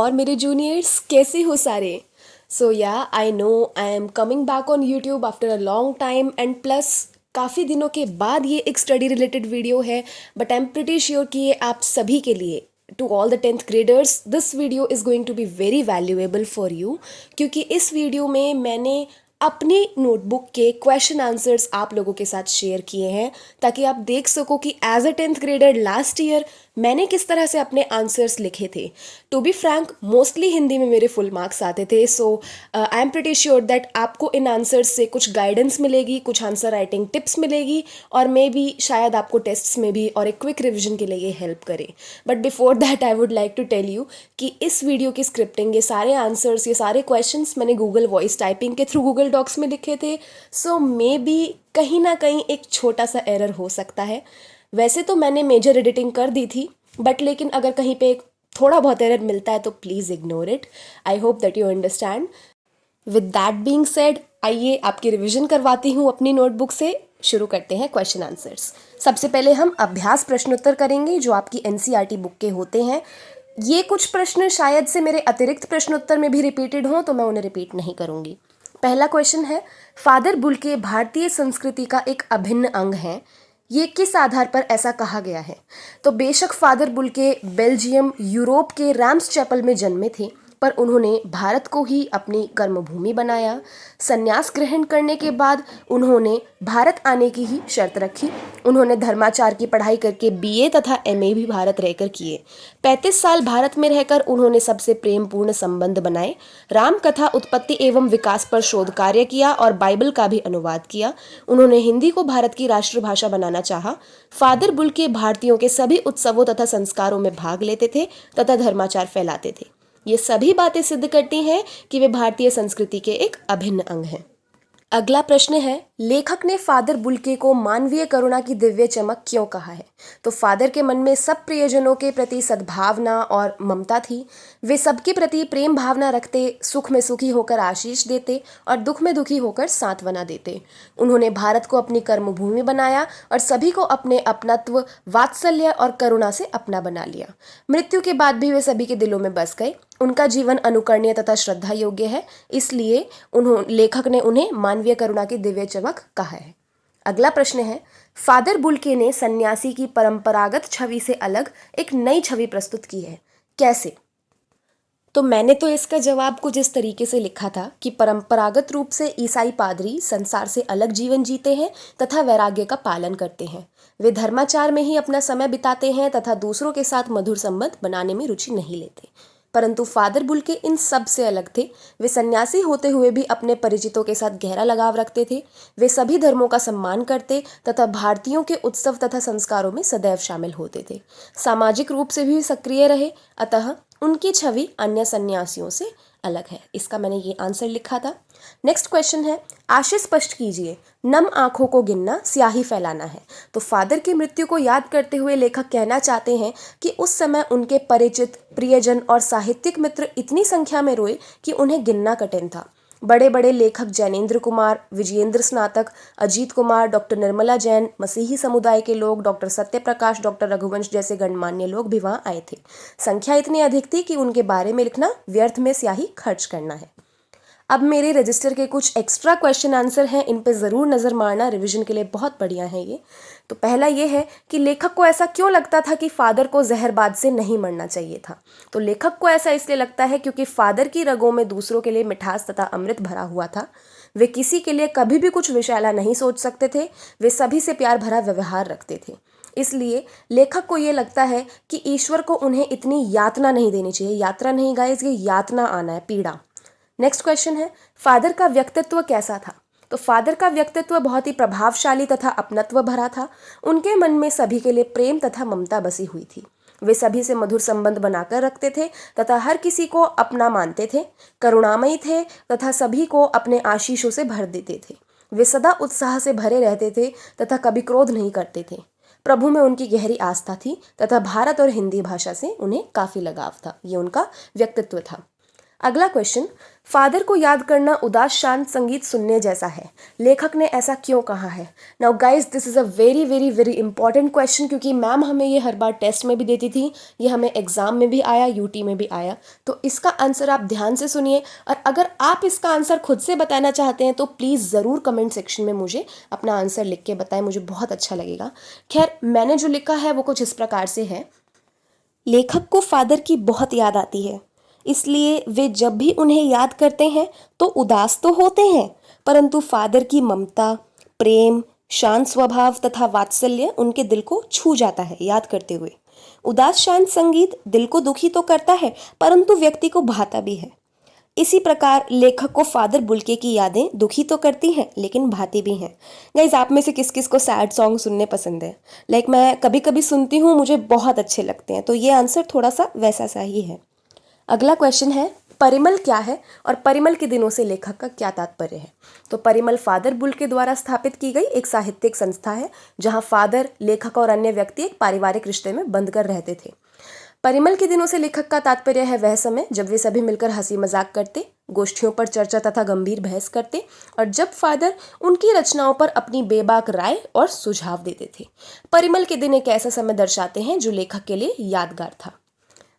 और मेरे जूनियर्स कैसे हो सारे। So yeah I know I am coming back on YouTube after a long time and plus काफ़ी दिनों के बाद ये एक स्टडी रिलेटेड वीडियो है, but I am pretty sure कि ये आप सभी के लिए, to all the 10th graders, this video is going to be very valuable for you. क्योंकि इस वीडियो में मैंने अपनी नोटबुक के क्वेश्चन आंसर्स आप लोगों के साथ शेयर किए हैं, ताकि आप देख सको कि as a 10th grader last year मैंने किस तरह से अपने आंसर्स लिखे थे। To be frank, mostly Hindi में मेरे फुल मार्क्स आते थे, so I am pretty sure that आपको इन आंसर्स से कुछ गाइडेंस मिलेगी, कुछ आंसर राइटिंग टिप्स मिलेगी, और मे बी शायद आपको टेस्ट्स में भी और एक क्विक रिविजन के लिए ये हेल्प करे। But before that I would like to tell you कि इस वीडियो की स्क्रिप्टिंग, ये सारे आंसर्स, ये सारे क्वेश्चंस मैंने गूगल वॉइस टाइपिंग के थ्रू गूगल डॉक्स में लिखे थे। सो मे बी कहीं ना कहीं एक छोटा सा एरर हो सकता है। वैसे तो मैंने मेजर एडिटिंग कर दी थी, बट लेकिन अगर कहीं पे एक थोड़ा बहुत एरर मिलता है तो please ignore it. I hope that you understand. With that being said, आइए आपकी रिवीजन करवाती हूँ अपनी नोटबुक से। शुरू करते हैं क्वेश्चन आंसर्स। सबसे पहले हम अभ्यास प्रश्नोत्तर करेंगे जो आपकी एनसीईआरटी बुक के होते हैं। ये कुछ प्रश्न शायद से मेरे अतिरिक्त प्रश्नोत्तर में भी रिपीटेड हों, तो मैं उन्हें रिपीट नहीं करूँगी। पहला क्वेश्चन है, फादर बुल्के भारतीय संस्कृति का एक अभिन्न अंग है, ये किस आधार पर ऐसा कहा गया है। तो बेशक फादर बुल्के बेल्जियम यूरोप के रैम्स चैपल में जन्मे थे, पर उन्होंने भारत को ही अपनी कर्मभूमि बनाया। संन्यास ग्रहण करने के बाद उन्होंने भारत आने की ही शर्त रखी। उन्होंने धर्माचार की पढ़ाई करके बीए तथा एमए भी भारत रहकर किए। 35 साल भारत में रहकर उन्होंने सबसे प्रेमपूर्ण संबंध बनाए। राम कथा उत्पत्ति एवं विकास पर शोध कार्य किया और बाइबल का भी अनुवाद किया। उन्होंने हिंदी को भारत की राष्ट्रभाषा बनाना चाहा। फादर बुल्के भारतीयों के सभी उत्सवों तथा संस्कारों में भाग लेते थे तथा धर्माचार फैलाते थे। ये सभी बातें सिद्ध करती हैं कि वे भारतीय संस्कृति के एक अभिन्न अंग हैं। अगला प्रश्न है, लेखक ने फादर बुल्के को मानवीय करुणा की दिव्य चमक क्यों कहा है। तो फादर के मन में सब प्रियजनों के प्रति सद्भावना और ममता थी। वे सबके प्रति प्रेम भावना रखते, सुख में सुखी होकर आशीष देते और दुख में दुखी होकर सांत्वना देते। उन्होंने भारत को अपनी कर्मभूमि बनाया और सभी को अपने अपनत्व, वात्सल्य और करुणा से अपना बना लिया। मृत्यु के बाद भी वे सभी के दिलों में बस गए। उनका जीवन अनुकरणीय तथा श्रद्धा योग्य है, इसलिए लेखक ने उन्हें मानवीय करुणा की दिव्य चमक कहा है। अगला प्रश्न है, फादर बुल्के ने सन्यासी की परंपरागत छवि से अलग एक नई छवि प्रस्तुत की है, कैसे। तो मैंने तो इसका जवाब कुछ इस तरीके से लिखा था कि परंपरागत रूप से ईसाई पादरी संसार से अलग जीवन जीते हैं तथा वैराग्य का पालन करते हैं। वे धर्माचार में ही अपना समय बिताते हैं तथा दूसरों के साथ मधुर संबंध बनाने में रुचि नहीं लेते। परंतु फादर बुल्के इन सब से अलग थे। वे सन्यासी होते हुए भी अपने परिचितों के साथ गहरा लगाव रखते थे। वे सभी धर्मों का सम्मान करते तथा भारतीयों के उत्सव तथा संस्कारों में सदैव शामिल होते थे। सामाजिक रूप से भी सक्रिय रहे, अतः उनकी छवि अन्य सन्यासियों से अलग है। इसका मैंने ये आंसर लिखा था। नेक्स्ट क्वेश्चन है, आशय स्पष्ट कीजिए। नम आंखों को गिनना स्याही फैलाना है। तो फादर की मृत्यु को याद करते हुए लेखक कहना चाहते हैं कि उस समय उनके परिचित, प्रियजन और साहित्यिक मित्र इतनी संख्या में रोए कि उन्हें गिनना कठिन था। बड़े बड़े लेखक जैनेन्द्र कुमार, विजयेंद्र स्नातक, अजीत कुमार, डॉक्टर निर्मला जैन, मसीही समुदाय के लोग, डॉक्टर सत्यप्रकाश, डॉक्टर रघुवंश जैसे गणमान्य लोग भी वहाँ आए थे। संख्या इतनी अधिक थी कि उनके बारे में लिखना व्यर्थ में स्याही खर्च करना है। अब मेरे रजिस्टर के कुछ एक्स्ट्रा क्वेश्चन आंसर हैं, इन पे ज़रूर नज़र मारना, रिवीजन के लिए बहुत बढ़िया है ये। तो पहला ये है कि लेखक को ऐसा क्यों लगता था कि फादर को जहरबाद से नहीं मरना चाहिए था। तो लेखक को ऐसा इसलिए लगता है क्योंकि फादर की रगों में दूसरों के लिए मिठास तथा अमृत भरा हुआ था। वे किसी के लिए कभी भी कुछ विषैला नहीं सोच सकते थे। वे सभी से प्यार भरा व्यवहार रखते थे। इसलिए लेखक को ये लगता है कि ईश्वर को उन्हें इतनी यातना नहीं देनी चाहिए। यात्रा नहीं गाइस, ये यातना आना है, पीड़ा। नेक्स्ट क्वेश्चन है, फादर का व्यक्तित्व कैसा था। तो फादर का व्यक्तित्व बहुत ही प्रभावशाली तथा अपनत्व भरा था। उनके मन में सभी के लिए प्रेम तथा ममता बसी हुई थी। वे सभी से मधुर संबंध बनाकर रखते थे तथा हर किसी को अपना मानते थे। करुणामयी थे तथा सभी को अपने आशीषों से भर देते थे। वे सदा उत्साह से भरे रहते थे तथा कभी क्रोध नहीं करते थे। प्रभु में उनकी गहरी आस्था थी तथा भारत और हिंदी भाषा से उन्हें काफ़ी लगाव था। ये उनका व्यक्तित्व था। अगला क्वेश्चन, फादर को याद करना उदास शांत संगीत सुनने जैसा है, लेखक ने ऐसा क्यों कहा है? Now guys, this is a very very very important question, क्योंकि मैम हमें ये हर बार टेस्ट में भी देती थी, ये हमें एग्जाम में भी आया, यूटी में भी आया। तो इसका आंसर आप ध्यान से सुनिए, और अगर आप इसका आंसर खुद से बताना चाहते हैं तो प्लीज़ ज़रूर कमेंट सेक्शन में मुझे अपना आंसर लिख के बताएं, मुझे बहुत अच्छा लगेगा। खैर, मैंने जो लिखा है वो कुछ इस प्रकार से है। लेखक को फादर की बहुत याद आती है, इसलिए वे जब भी उन्हें याद करते हैं तो उदास तो होते हैं, परंतु फादर की ममता, प्रेम, शांत स्वभाव तथा वात्सल्य उनके दिल को छू जाता है याद करते हुए। उदास शांत संगीत दिल को दुखी तो करता है, परंतु व्यक्ति को भाता भी है। इसी प्रकार लेखक को फादर बुल्के की यादें दुखी तो करती हैं लेकिन भाती भी हैं। गाइज, आप में से किस किस को सैड सॉन्ग सुनने पसंद है? मैं कभी कभी सुनती हूँ, मुझे बहुत अच्छे लगते हैं, तो ये आंसर थोड़ा सा वैसा सा ही है। अगला क्वेश्चन है, परिमल क्या है और परिमल के दिनों से लेखक का क्या तात्पर्य है? तो परिमल फादर बुल्के द्वारा स्थापित की गई एक साहित्यिक संस्था है, जहाँ फादर, लेखक और अन्य व्यक्ति एक पारिवारिक रिश्ते में बंध कर रहते थे। परिमल के दिनों से लेखक का तात्पर्य है वह समय जब वे सभी मिलकर हंसी मजाक करते, गोष्ठियों पर चर्चा तथा गंभीर बहस करते, और जब फादर उनकी रचनाओं पर अपनी बेबाक राय और सुझाव देते थे। परिमल के दिन एक ऐसा समय दर्शाते हैं जो लेखक के लिए यादगार था।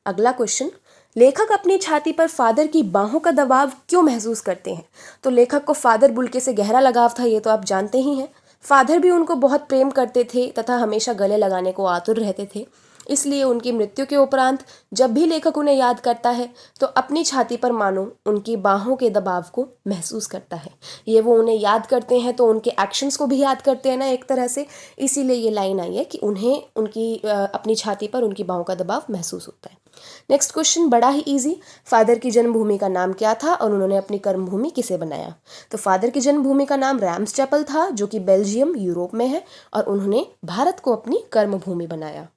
अगला क्वेश्चन, लेखक अपनी छाती पर फादर की बाहों का दबाव क्यों महसूस करते हैं? तो लेखक को फादर बुल्के से गहरा लगाव था, ये तो आप जानते ही हैं। फादर भी उनको बहुत प्रेम करते थे तथा हमेशा गले लगाने को आतुर रहते थे, इसलिए उनकी मृत्यु के उपरांत जब भी लेखक उन्हें याद करता है तो अपनी छाती पर मानो उनकी बाहों के दबाव को महसूस करता है। ये वो उन्हें याद करते हैं तो उनके एक्शंस को भी याद करते हैं ना एक तरह से, इसीलिए ये लाइन आई है कि उन्हें उनकी अपनी छाती पर उनकी बाहों का दबाव महसूस होता है। नेक्स्ट क्वेश्चन बड़ा ही इजी, फादर की जन्मभूमि का नाम क्या था और उन्होंने अपनी कर्मभूमि किसे बनाया? तो फादर की जन्मभूमि का नाम रैम्स चैपल था, जो कि बेल्जियम यूरोप में है, और उन्होंने भारत को अपनी कर्मभूमि बनाया।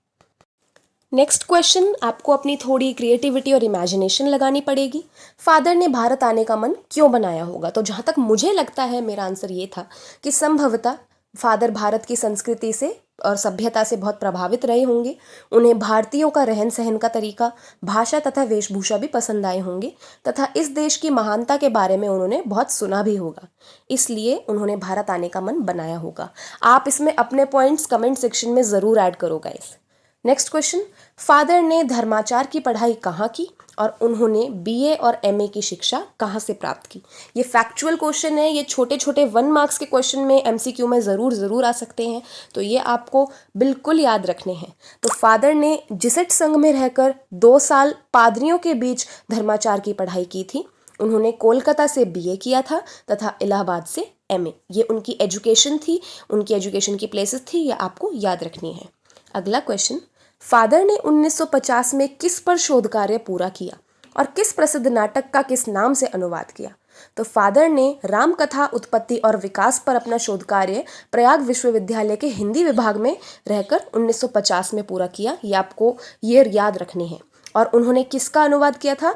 नेक्स्ट क्वेश्चन, आपको अपनी थोड़ी क्रिएटिविटी और इमेजिनेशन लगानी पड़ेगी। फादर ने भारत आने का मन क्यों बनाया होगा? तो जहाँ तक मुझे लगता है मेरा आंसर ये था कि संभवतः फादर भारत की संस्कृति से और सभ्यता से बहुत प्रभावित रहे होंगे। उन्हें भारतीयों का रहन सहन का तरीका, भाषा तथा वेशभूषा भी पसंद आए होंगे, तथा इस देश की महानता के बारे में उन्होंने बहुत सुना भी होगा, इसलिए उन्होंने भारत आने का मन बनाया होगा। आप इसमें अपने पॉइंट्स कमेंट सेक्शन में ज़रूर ऐड करो गाइस। नेक्स्ट क्वेश्चन, फादर ने धर्माचार की पढ़ाई कहाँ की और उन्होंने बीए और एमए की शिक्षा कहाँ से प्राप्त की? ये फैक्चुअल क्वेश्चन है, ये छोटे छोटे 1 मार्क्स के क्वेश्चन में एमसीक्यू में ज़रूर आ सकते हैं, तो ये आपको बिल्कुल याद रखने हैं। तो फादर ने जिसेट संघ में रहकर 2 साल पादरियों के बीच धर्माचार की पढ़ाई की थी। उन्होंने कोलकाता से बीए किया था तथा इलाहाबाद से एमए। ये उनकी एजुकेशन थी, उनकी एजुकेशन की प्लेसेस थी, ये आपको याद रखनी है। अगला क्वेश्चन, फादर ने 1950 में किस पर शोध कार्य पूरा किया और किस प्रसिद्ध नाटक का किस नाम से अनुवाद किया? तो फादर ने रामकथा उत्पत्ति और विकास पर अपना शोध कार्य प्रयाग विश्वविद्यालय के हिंदी विभाग में रहकर 1950 में पूरा किया। ये आपको ईयर याद रखनी है। और उन्होंने किसका अनुवाद किया था?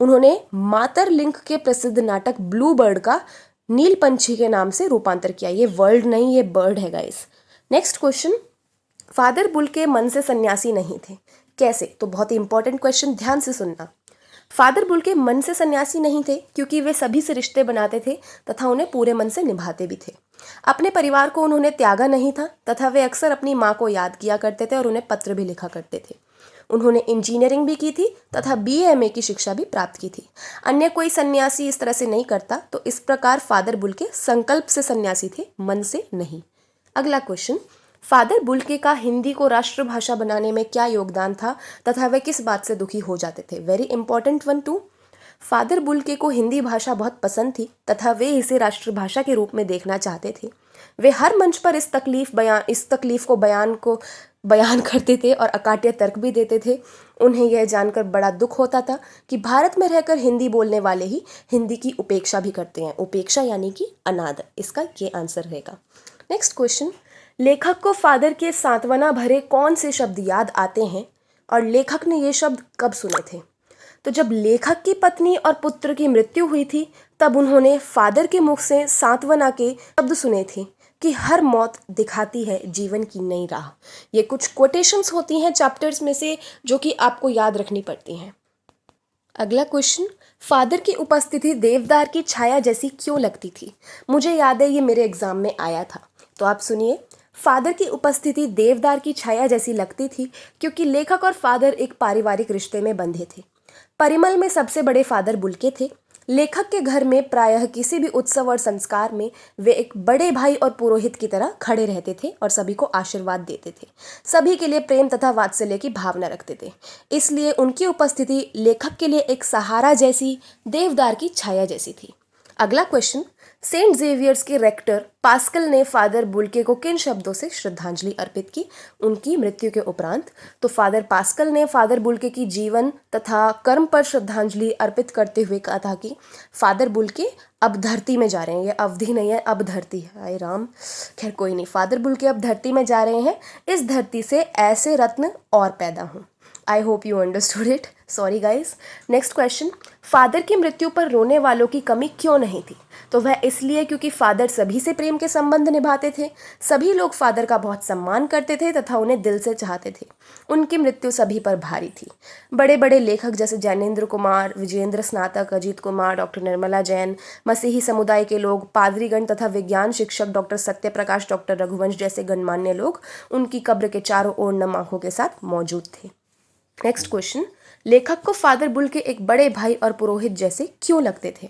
उन्होंने मातरलिंक के प्रसिद्ध नाटक ब्लू बर्ड का नील पंछी के नाम से रूपांतर किया। ये वर्ल्ड नहीं, ये बर्ड है guys. Next question, father Bulcke मन से सन्यासी नहीं थे, कैसे? तो बहुत ही इंपॉर्टेंट क्वेश्चन, ध्यान से सुनना। फादर बुल्के मन से सन्यासी नहीं थे क्योंकि वे सभी से रिश्ते बनाते थे तथा उन्हें पूरे मन से निभाते भी थे। अपने परिवार को उन्होंने त्यागा नहीं था तथा वे अक्सर अपनी माँ को याद किया करते थे और उन्हें पत्र भी लिखा करते थे। उन्होंने इंजीनियरिंग भी की थी तथा बीए की शिक्षा भी प्राप्त की थी। अन्य कोई सन्यासी इस तरह से नहीं करता, तो इस प्रकार फादर बुल्के संकल्प से सन्यासी थे, मन से नहीं। अगला क्वेश्चन, फादर बुल्के का हिंदी को राष्ट्रभाषा बनाने में क्या योगदान था तथा वे किस बात से दुखी हो जाते थे? Very important 1 2। फादर बुल्के को हिंदी भाषा बहुत पसंद थी तथा वे इसे राष्ट्रभाषा के रूप में देखना चाहते थे। वे हर मंच पर इस तकलीफ को बयान करते थे और अकाट्य तर्क भी देते थे। उन्हें यह जानकर बड़ा दुख होता था कि भारत में रहकर हिंदी बोलने वाले ही हिंदी की उपेक्षा भी करते हैं। उपेक्षा यानी कि अनादर, इसका ये आंसर रहेगा। नेक्स्ट क्वेश्चन, लेखक को फादर के सांत्वना भरे कौन से शब्द याद आते हैं और लेखक ने ये शब्द कब सुने थे? तो जब लेखक की पत्नी और पुत्र की मृत्यु हुई थी तब उन्होंने फादर के मुख से सांत्वना के शब्द सुने थे कि हर मौत दिखाती है जीवन की नई राह। ये कुछ कोटेशंस होती हैं चैप्टर्स में से जो कि आपको याद रखनी पड़ती हैं। अगला क्वेश्चन, फादर की उपस्थिति देवदार की छाया जैसी क्यों लगती थी? मुझे याद है ये मेरे एग्जाम में आया था, तो आप सुनिए। फादर की उपस्थिति देवदार की छाया जैसी लगती थी क्योंकि लेखक और फादर एक पारिवारिक रिश्ते में बंधे थे। परिमल में सबसे बड़े फादर बुल्के थे। लेखक के घर में प्रायः किसी भी उत्सव और संस्कार में वे एक बड़े भाई और पुरोहित की तरह खड़े रहते थे और सभी को आशीर्वाद देते थे। सभी के लिए प्रेम तथा वात्सल्य की भावना रखते थे। इसलिए उनकी उपस्थिति लेखक के लिए एक सहारा जैसी, देवदार की छाया जैसी थी। अगला क्वेश्चन, सेंट जेवियर्स के रेक्टर पास्कल ने फादर बुल्के को किन शब्दों से श्रद्धांजलि अर्पित की उनकी मृत्यु के उपरांत? तो फादर पास्कल ने फादर बुल्के की जीवन तथा कर्म पर श्रद्धांजलि अर्पित करते हुए कहा था कि फादर बुल्के अब धरती में जा रहे हैं, ये अवधि नहीं है, अब धरती है। हाय राम, खैर कोई नहीं, फादर बुल्के अब धरती में जा रहे हैं, इस धरती से ऐसे रत्न और पैदा हों। I hope you understood it. Sorry guys. Next question, father की मृत्यु पर रोने वालों की कमी क्यों नहीं थी? तो वह इसलिए क्योंकि फादर सभी से प्रेम के संबंध निभाते थे। सभी लोग फादर का बहुत सम्मान करते थे तथा उन्हें दिल से चाहते थे। उनकी मृत्यु सभी पर भारी थी। बड़े बड़े लेखक जैसे जैनेन्द्र कुमार, विजेंद्र स्नातक, अजीत कुमार, डॉक्टर निर्मला जैन, मसीही समुदाय के लोग, पादरीगण तथा विज्ञान शिक्षक डॉक्टर सत्यप्रकाश, डॉक्टर रघुवंश जैसे गणमान्य लोग उनकी कब्र के चारों ओर नम आंखों के साथ मौजूद थे। नेक्स्ट क्वेश्चन, लेखक को फादर बुल्के एक बड़े भाई और पुरोहित जैसे क्यों लगते थे?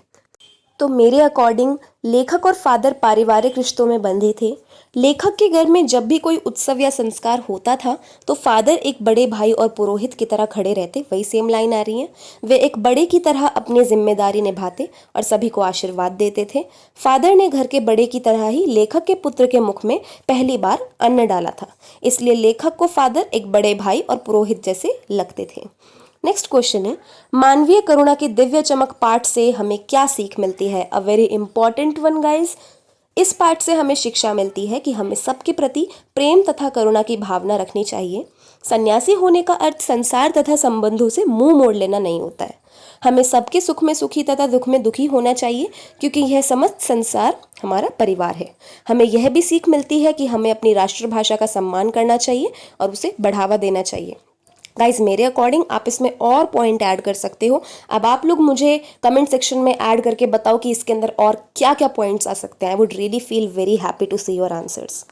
तो मेरे अकॉर्डिंग लेखक और फादर पारिवारिक रिश्तों में बंधे थे। लेखक के घर में जब भी कोई उत्सव या संस्कार होता था तो फादर एक बड़े भाई और पुरोहित की तरह खड़े रहते। वही सेम लाइन आ रही है। वे एक बड़े की तरह अपनी जिम्मेदारी निभाते और सभी को आशीर्वाद देते थे। फादर ने घर के बड़े की तरह ही लेखक के पुत्र के मुख में पहली बार अन्न डाला था। इसलिए लेखक को फादर एक बड़े भाई और पुरोहित जैसे लगते थे। नेक्स्ट क्वेश्चन है, मानवीय करुणा की दिव्य चमक पाठ से हमें क्या सीख मिलती है? A very important one guys. इस पाठ से हमें शिक्षा मिलती है कि हमें सबके प्रति प्रेम तथा करुणा की भावना रखनी चाहिए। सन्यासी होने का अर्थ संसार तथा संबंधों से मुंह मोड़ लेना नहीं होता है। हमें सबके सुख में सुखी तथा दुख में दुखी होना चाहिए क्योंकि यह समस्त संसार हमारा परिवार है। हमें यह भी सीख मिलती है कि हमें अपनी राष्ट्रभाषा का सम्मान करना चाहिए और उसे बढ़ावा देना चाहिए। गाइज मेरे अकॉर्डिंग आप इसमें और पॉइंट ऐड कर सकते हो। अब आप लोग मुझे कमेंट सेक्शन में ऐड करके बताओ कि इसके अंदर और क्या क्या पॉइंट्स आ सकते हैं। I would really feel very happy to see your answers.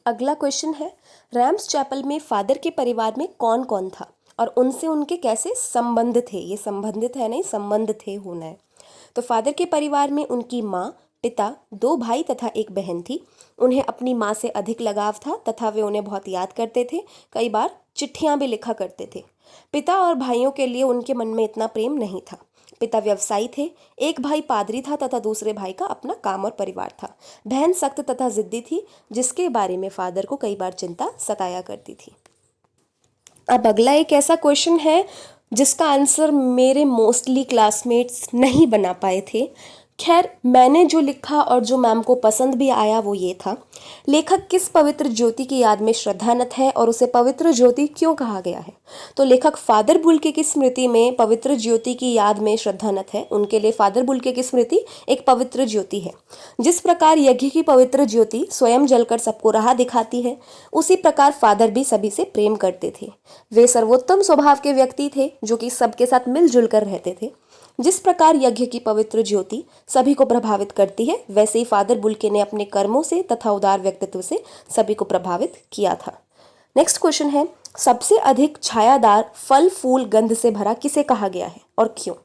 अगला क्वेश्चन है, रैम्स चैपल में फादर के परिवार में कौन कौन था और उनसे उनके कैसे संबंध थे? ये संबंधित है नहीं, संबंध थे होना है। तो फादर के परिवार में उनकी माँ, पिता, 2 भाई तथा एक बहन थी। उन्हें अपनी माँ से अधिक लगाव था तथा वे उन्हें बहुत याद करते थे। कई बार चिट्ठियाँ भी लिखा करते थे। पिता और भाइयों के लिए उनके मन में इतना प्रेम नहीं था। पिता व्यवसायी थे। एक भाई पादरी था तथा दूसरे भाई का अपना काम और परिवार था। बहन सख्त तथा जिद्दी थी जिसके बारे में फादर को कई बार चिंता सताया करती थी। अब अगला एक ऐसा क्वेश्चन है जिसका आंसर मेरे मोस्टली क्लासमेट्स नहीं बना पाए थे। खैर मैंने जो लिखा और जो मैम को पसंद भी आया वो ये था, लेखक किस पवित्र ज्योति की याद में श्रद्धानत है और उसे पवित्र ज्योति क्यों कहा गया है? तो लेखक फादर बुल्के की स्मृति में पवित्र ज्योति की याद में श्रद्धानत है। उनके लिए फादर बुल्के की स्मृति एक पवित्र ज्योति है। जिस प्रकार यज्ञ की पवित्र ज्योति स्वयं जलकर सबको राह दिखाती है, उसी प्रकार फादर भी सभी से प्रेम करते थे। वे सर्वोत्तम स्वभाव के व्यक्ति थे जो कि सबके साथ मिलजुल कर रहते थे। जिस प्रकार यज्ञ की पवित्र ज्योति सभी को प्रभावित करती है, वैसे ही फादर बुल्के ने अपने कर्मों से तथा उदार व्यक्तित्व से सभी को प्रभावित किया था। नेक्स्ट क्वेश्चन है, सबसे अधिक छायादार, फल फूल गंध से भरा किसे कहा गया है और क्यों?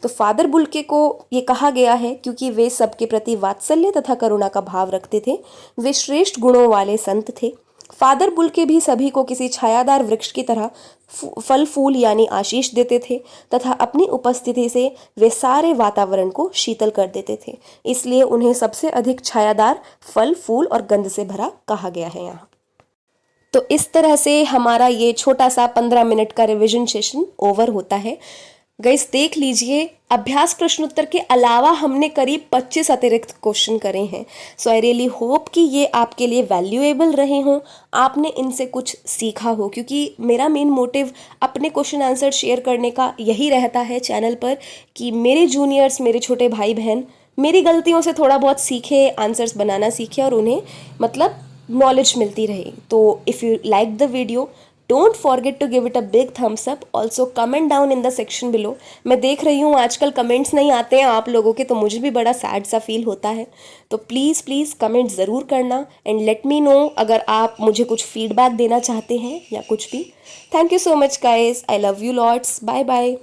तो फादर बुल्के को ये कहा गया है क्योंकि वे सबके प्रति वात्सल्य तथा करुणा का भाव रखते थे। वे श्रेष्ठ गुणों वाले संत थे। फादर बुल्के भी सभी को किसी छायादार वृक्ष की तरह फल फूल यानी आशीष देते थे तथा अपनी उपस्थिति से वे सारे वातावरण को शीतल कर देते थे। इसलिए उन्हें सबसे अधिक छायादार, फल फूल और गंध से भरा कहा गया है यहाँ। तो इस तरह से हमारा ये छोटा सा 15 मिनट का रिवीजन सेशन ओवर होता है। गाइस देख लीजिए, अभ्यास प्रश्नोत्तर के अलावा हमने करीब 25 अतिरिक्त क्वेश्चन करे हैं। सो आई रियली होप कि ये आपके लिए वैल्यूएबल रहे हों, आपने इनसे कुछ सीखा हो, क्योंकि मेरा मेन मोटिव अपने क्वेश्चन आंसर शेयर करने का यही रहता है चैनल पर कि मेरे जूनियर्स, मेरे छोटे भाई बहन मेरी गलतियों से थोड़ा बहुत सीखे, आंसर्स बनाना सीखे और उन्हें मतलब नॉलेज मिलती रहे। तो if you like the video, don't forget to give it a big thumbs up. Also comment down in the section below. मैं देख रही हूँ आजकल कमेंट्स नहीं आते हैं आप लोगों के, तो मुझे भी बड़ा सैड सा फील होता है. तो प्लीज़ प्लीज़ कमेंट ज़रूर करना एंड लेट मी नो अगर आप मुझे कुछ फीडबैक देना चाहते हैं या कुछ भी. Thank you so much guys. I love you lots. Bye bye.